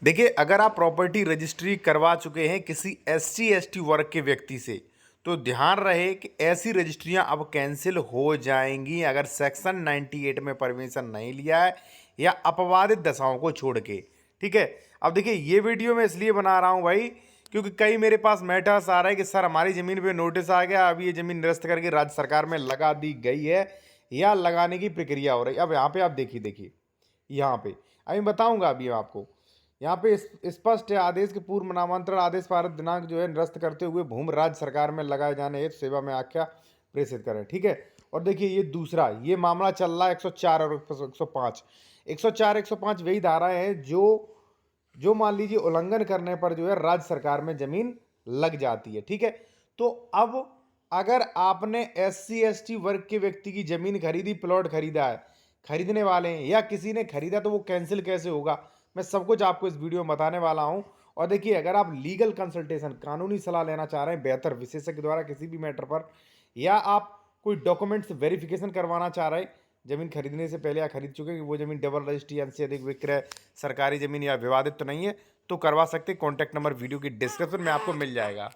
देखिए, अगर आप प्रॉपर्टी रजिस्ट्री करवा चुके हैं किसी एससी एसटी वर्ग के व्यक्ति से, तो ध्यान रहे कि ऐसी रजिस्ट्रियां अब कैंसिल हो जाएंगी अगर सेक्शन 98 में परमिशन नहीं लिया है या अपवादित दशाओं को छोड़ के। ठीक है। अब देखिए, ये वीडियो मैं इसलिए बना रहा हूं भाई, क्योंकि कई मेरे पास मैटर्स आ रहा है कि सर हमारी ज़मीन पे नोटिस आ गया, अब ये ज़मीन निरस्त करके राज्य सरकार में लगा दी गई है या लगाने की प्रक्रिया हो रही है। अब यहाँ पे आप देखिए यहाँ पे अभी बताऊंगा अभी आपको। यहाँ पे स्पष्ट आदेश के पूर्व नामांतरण आदेश पारित दिनांक जो है निरस्त करते हुए भूमि राज्य सरकार में लगाए जाने हेतु सेवा में आख्या प्रेषित करें। ठीक है। और देखिए, ये दूसरा ये मामला चल रहा है 104 और 105। 104 105 वही धाराएं हैं जो मान लीजिए उल्लंघन करने पर जो है राज्य सरकार में जमीन लग जाती है। ठीक है। तो अब अगर आपने एससी एसटी वर्ग के व्यक्ति की जमीन खरीदी, प्लॉट खरीदा है, खरीदने वाले हैं या किसी ने खरीदा, तो वो कैंसिल कैसे होगा, मैं सब कुछ आपको इस वीडियो में बताने वाला हूं। और देखिए, अगर आप लीगल कंसल्टेशन कानूनी सलाह लेना चाह रहे हैं बेहतर विशेषज्ञ द्वारा किसी भी मैटर पर, या आप कोई डॉक्यूमेंट्स वेरिफिकेशन करवाना चाह रहे हैं जमीन खरीदने से पहले या खरीद चुके हैं कि वो जमीन डबल रजिस्ट्री या से अधिक विक्रय सरकारी जमीन या विवादित तो नहीं है, तो करवा सकते। कॉन्टैक्ट नंबर वीडियो की डिस्क्रिप्शन में आपको मिल जाएगा।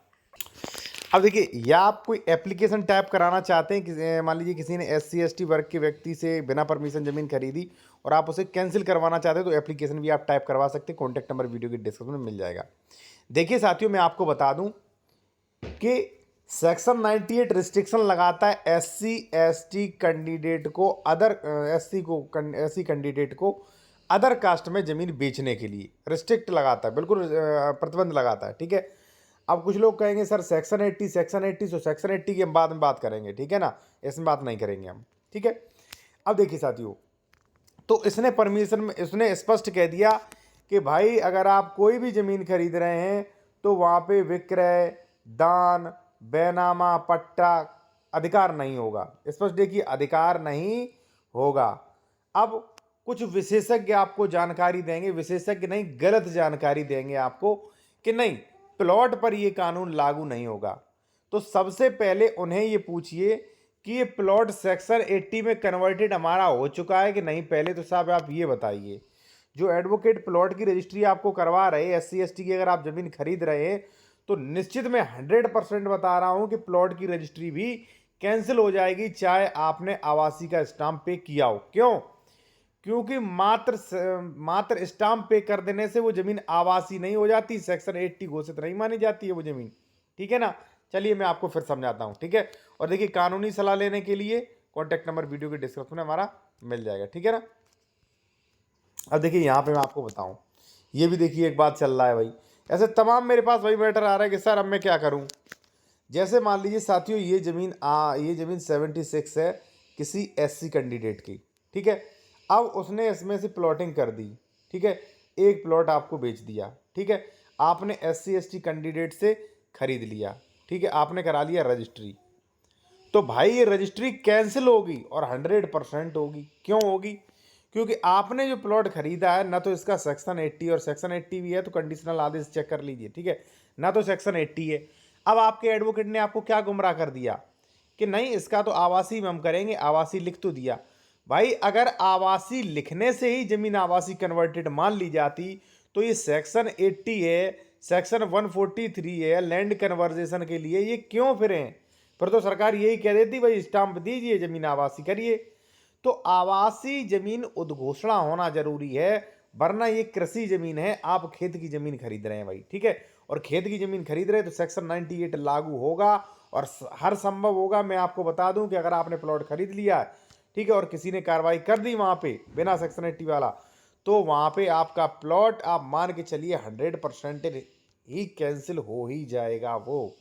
अब देखिए, या आप कोई एप्लीकेशन टाइप कराना चाहते हैं कि मान लीजिए किसी ने एससी एसटी वर्ग के व्यक्ति से बिना परमिशन जमीन खरीदी और आप उसे कैंसिल करवाना चाहते हैं, तो एप्लीकेशन भी आप टाइप करवा सकते हैं। कॉन्टैक्ट नंबर वीडियो की डिस्क्रिप्शन में मिल जाएगा। देखिए साथियों, मैं आपको बता दूं कि सेक्शन 98 रिस्ट्रिक्शन लगाता है एससी एसटी कैंडिडेट को एससी कैंडिडेट को अदर कास्ट में जमीन बेचने के लिए रिस्ट्रिक्ट लगाता है, बिल्कुल प्रतिबंध लगाता है। ठीक है। अब कुछ लोग कहेंगे सर सेक्शन 80 तो सेक्शन 80 की हम बाद में बात करेंगे। ठीक है ना, इसमें बात नहीं करेंगे हम। ठीक है। अब देखिए साथियों, तो इसने परमिशन में इसने स्पष्ट कह दिया कि भाई अगर आप कोई भी जमीन खरीद रहे हैं तो वहां पे विक्रय, दान, बेनामा, पट्टा अधिकार नहीं होगा। स्पष्ट देखिए, अधिकार नहीं होगा। अब कुछ विशेषज्ञ आपको जानकारी देंगे, विशेषज्ञ नहीं गलत जानकारी देंगे आपको कि नहीं प्लॉट पर यह कानून लागू नहीं होगा। तो सबसे पहले उन्हें ये पूछिए कि ये प्लॉट सेक्शन 80 में कन्वर्टेड हमारा हो चुका है कि नहीं। पहले तो साहब आप ये बताइए, जो एडवोकेट प्लॉट की रजिस्ट्री आपको करवा रहे हैं एससी एसटी की, अगर आप जमीन खरीद रहे हैं तो निश्चित मैं 100% बता रहा हूं कि प्लॉट की रजिस्ट्री भी कैंसिल हो जाएगी, चाहे आपने आवासी का स्टाम्प पे किया हो। क्यों? क्योंकि मात्र स्टाम्प पे कर देने से वो जमीन आवासी नहीं हो जाती, सेक्शन 80 घोषित नहीं मानी जाती है वो जमीन। ठीक है ना। चलिए मैं आपको फिर समझाता हूं। ठीक है। और देखिए, कानूनी सलाह लेने के लिए कॉन्टैक्ट नंबर वीडियो के डिस्क्रिप्शन में हमारा मिल जाएगा। ठीक है ना। अब देखिए, यहाँ पे मैं आपको बताऊं, ये भी देखिए एक बात चल रहा है भाई, ऐसे तमाम मेरे पास वही मैटर आ रहा है कि सर अब मैं क्या करूं। जैसे मान लीजिए साथियों, ये जमीन 76 है किसी एससी कैंडिडेट की। ठीक है। अब उसने इसमें से प्लॉटिंग कर दी। ठीक है। एक प्लॉट आपको बेच दिया। ठीक है। आपने एससी एसटी कैंडिडेट से खरीद लिया। ठीक है। आपने करा लिया रजिस्ट्री। तो भाई ये रजिस्ट्री कैंसिल होगी और 100% होगी। क्यों होगी? क्योंकि आपने जो प्लॉट खरीदा है ना, तो इसका सेक्शन 80 और सेक्शन 80 भी है, तो कंडीशनल आदेश चेक कर लीजिए। ठीक है। ना तो सेक्शन 80 है। अब आपके एडवोकेट ने आपको क्या गुमराह कर दिया कि नहीं इसका तो आवासी में हम करेंगे, आवासी लिख तो दिया। भाई अगर आवासी लिखने से ही जमीन आवासी कन्वर्टेड मान ली जाती, तो ये सेक्शन 80 है, सेक्शन 143 है लैंड कन्वर्जेशन के लिए, ये क्यों फिरे? फिर तो सरकार यही कह देती भाई स्टाम्प दीजिए, जमीन आवासी करिए। तो आवासी जमीन उद्घोषणा होना जरूरी है, वरना ये कृषि जमीन है, आप खेत की जमीन खरीद रहे हैं भाई। ठीक है। और खेत की जमीन खरीद रहे हैं तो सेक्शन 98 लागू होगा और हर संभव होगा। मैं आपको बता दूं कि अगर आपने प्लॉट खरीद लिया है, ठीक है, और किसी ने कार्रवाई कर दी वहां पे बिना सेक्शन 80 वाला, तो वहां पे आपका प्लॉट आप मान के चलिए 100% ही कैंसिल हो ही जाएगा वो।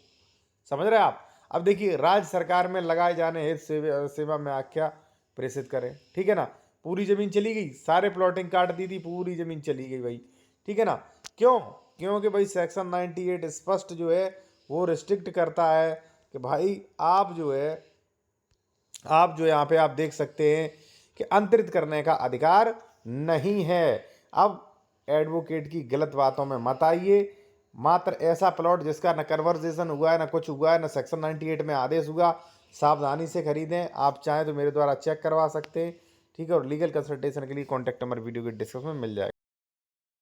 समझ रहे हैं आप? अब देखिए, राज्य सरकार में लगाए जाने हेतु सेवा में आख्या प्रेषित करें। ठीक है ना। पूरी जमीन चली गई, सारे प्लॉटिंग काट दी थी, पूरी जमीन चली गई भाई। ठीक है ना। क्यों? क्योंकि भाई सेक्शन 98 स्पष्ट जो है वो रिस्ट्रिक्ट करता है कि भाई आप जो यहाँ पे आप देख सकते हैं कि अंतरित करने का अधिकार नहीं है। अब एडवोकेट की गलत बातों में मत आइए। मात्र ऐसा प्लॉट जिसका न कन्वर्जेशन हुआ है, न कुछ हुआ है, न सेक्शन 98 में आदेश हुआ, सावधानी से खरीदें। आप चाहें तो मेरे द्वारा चेक करवा सकते हैं। ठीक है। और लीगल कंसल्टेशन के लिए कॉन्टैक्ट नंबर वीडियो के डिस्क्रिप्शन में मिल जाएगा।